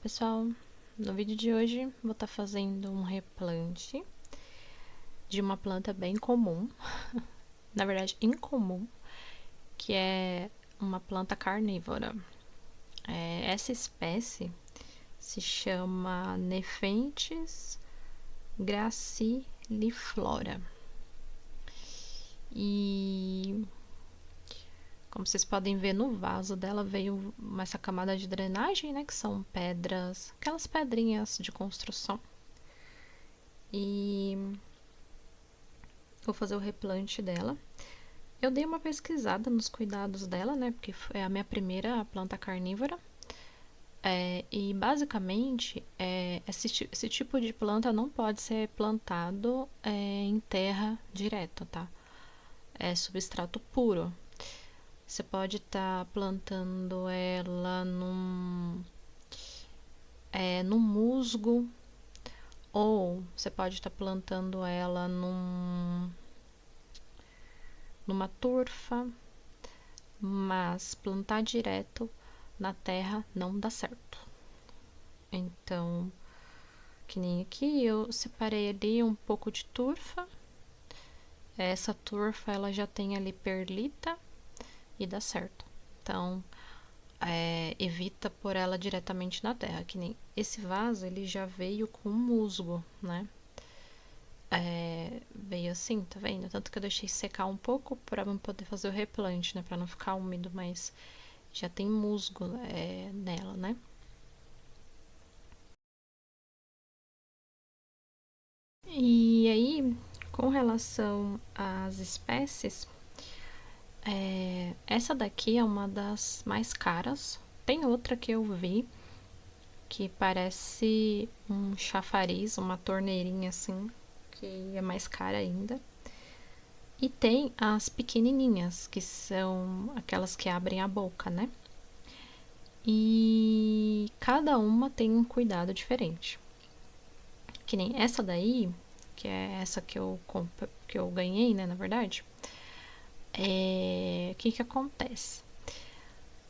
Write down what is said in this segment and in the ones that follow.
pessoal, no vídeo de hoje vou estar fazendo um replante de uma planta bem comum, na verdade incomum, que é uma planta carnívora. Essa espécie se chama Nepenthes graciliflora e, como vocês podem ver, no vaso dela veio essa camada de drenagem, né, que são pedras, aquelas pedrinhas de construção. E vou fazer o replante dela. Eu dei uma pesquisada nos cuidados dela, né, porque é a minha primeira planta carnívora. E basicamente, esse tipo de planta não pode ser plantado em terra direta, tá? É substrato puro. Você pode estar plantando ela num musgo, ou você pode estar plantando ela numa turfa, mas plantar direto na terra não dá certo. Então, que nem aqui, eu separei ali um pouco de turfa. Essa turfa, ela já tem ali perlita e dá certo. Então, evita pôr ela diretamente na terra, que nem esse vaso, ele já veio com musgo, né? Veio assim, tá vendo? Tanto que eu deixei secar um pouco para poder fazer o replante, né? Para não ficar úmido, mas já tem musgo nela, né? E aí, com relação às espécies, essa daqui é uma das mais caras. Tem outra que eu vi que parece um chafariz, uma torneirinha assim, que é mais cara ainda. E tem as pequenininhas, que são aquelas que abrem a boca, né? E cada uma tem um cuidado diferente. Que nem essa daí, que é essa que eu ganhei, né, na verdade. O que acontece?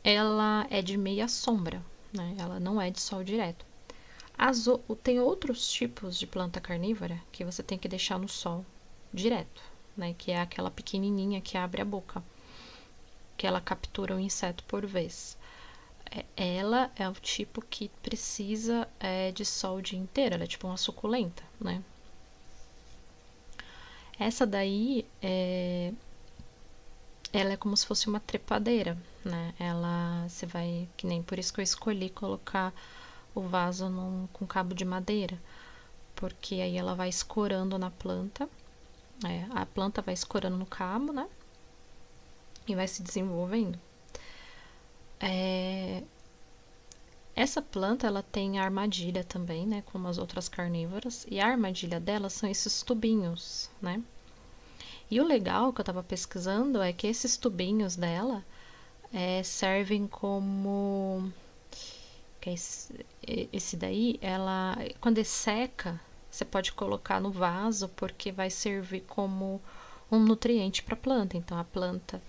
Ela é de meia sombra, né? Ela não é de sol direto. Tem outros tipos de planta carnívora que você tem que deixar no sol direto, né? Que é aquela pequenininha que abre a boca, que ela captura um inseto por vez. Ela é o tipo que precisa de sol o dia inteiro, ela é tipo uma suculenta, né? Essa daí, ela é como se fosse uma trepadeira, né? Você vai, que nem por isso que eu escolhi colocar o vaso com cabo de madeira, porque aí ela vai escorando na planta, a planta vai escorando no cabo, né? E vai se desenvolvendo. Essa planta, ela tem armadilha também, né? Como as outras carnívoras. E a armadilha dela são esses tubinhos, né? E o legal que eu tava pesquisando é que esses tubinhos dela servem como... Que esse daí, quando ele seca, você pode colocar no vaso, porque vai servir como um nutriente para a planta. Então a planta,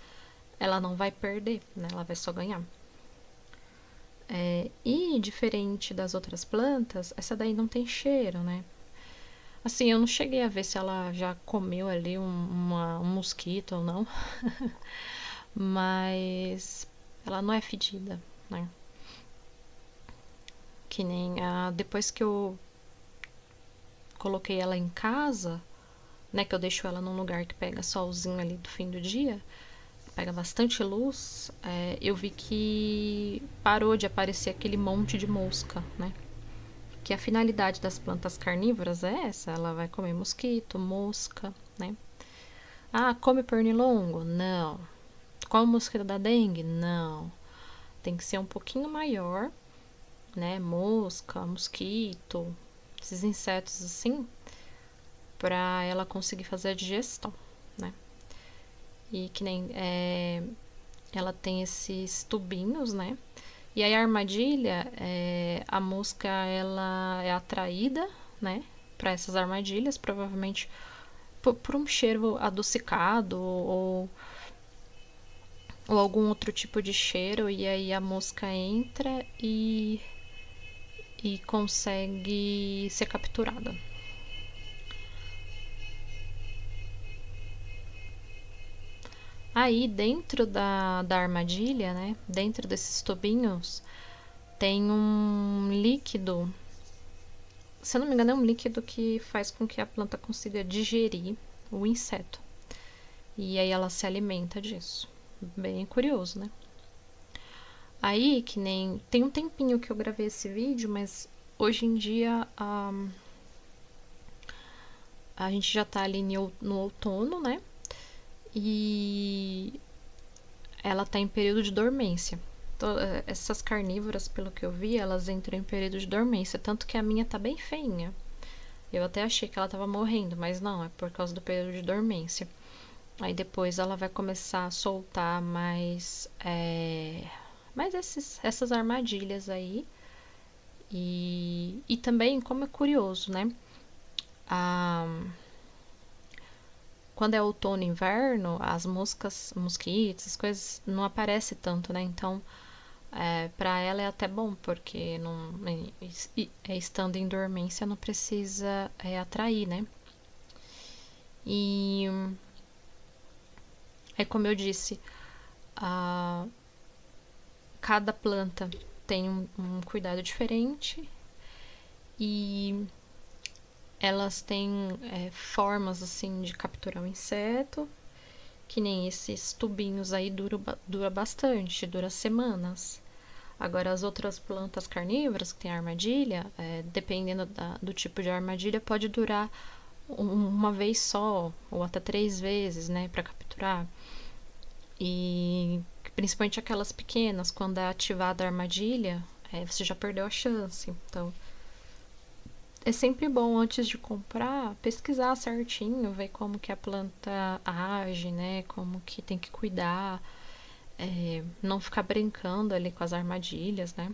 ela não vai perder, né? Ela vai só ganhar. E diferente das outras plantas, essa daí não tem cheiro, né? Assim, eu não cheguei a ver se ela já comeu ali um mosquito ou não, mas ela não é fedida, né? Que nem depois que eu coloquei ela em casa, né? Que eu deixo ela num lugar que pega solzinho ali do fim do dia, pega bastante luz, eu vi que parou de aparecer aquele monte de mosca, né? Que a finalidade das plantas carnívoras é essa, ela vai comer mosquito, mosca, né? Ah, come pernilongo? Não. Come mosquito da dengue? Não. Tem que ser um pouquinho maior, né? Mosca, mosquito, esses insetos assim, para ela conseguir fazer a digestão, né? E que nem ela tem esses tubinhos, né? E aí a armadilha, a mosca ela é atraída, né? Para essas armadilhas, provavelmente por um cheiro adocicado ou algum outro tipo de cheiro, e aí a mosca entra e consegue ser capturada. Aí dentro da armadilha, né, dentro desses tubinhos, tem um líquido, se eu não me engano é um líquido que faz com que a planta consiga digerir o inseto. E aí ela se alimenta disso. Bem curioso, né? Aí, que nem... Tem um tempinho que eu gravei esse vídeo, mas hoje em dia a gente já tá ali no outono, né? E ela tá em período de dormência. Então, essas carnívoras, pelo que eu vi, elas entram em período de dormência. Tanto que a minha tá bem feinha. Eu até achei que ela tava morrendo, mas não, é por causa do período de dormência. Aí depois ela vai começar a soltar mais essas armadilhas aí. E também, como é curioso, né? Quando é outono e inverno, as moscas, mosquitos, as coisas não aparecem tanto, né? Então, para ela é até bom, porque não, estando em dormência não precisa atrair, né? E é como eu disse, cada planta tem um cuidado diferente e elas têm formas assim de capturar o inseto, que nem esses tubinhos aí dura bastante, dura semanas. Agora as outras plantas carnívoras que tem armadilha, dependendo do tipo de armadilha, pode durar uma vez só ou até 3 vezes, né, para capturar. E principalmente aquelas pequenas, quando é ativada a armadilha, você já perdeu a chance. Então é sempre bom, antes de comprar, pesquisar certinho, ver como que a planta age, né? Como que tem que cuidar, não ficar brincando ali com as armadilhas, né?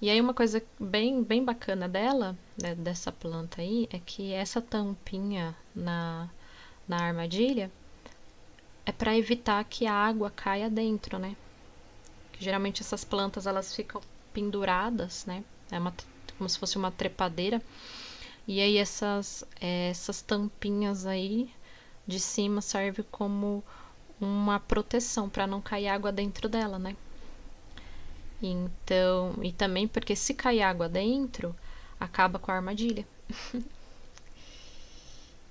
E aí uma coisa bem bacana dela, né, dessa planta aí, é que essa tampinha na armadilha é para evitar que a água caia dentro, né? Que geralmente essas plantas elas ficam penduradas, né? Como se fosse uma trepadeira. E aí essas tampinhas aí de cima serve como uma proteção para não cair água dentro dela, né? Então, e também porque se cair água dentro, acaba com a armadilha.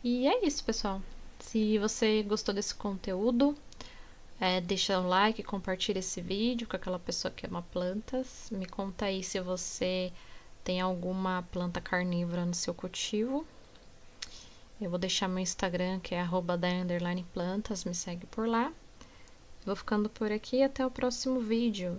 E é isso, pessoal. Se você gostou desse conteúdo, deixa um like, compartilha esse vídeo com aquela pessoa que ama plantas. Me conta aí se você tem alguma planta carnívora no seu cultivo. Eu vou deixar meu Instagram, que é @da_plantas, me segue por lá. Vou ficando por aqui, até o próximo vídeo.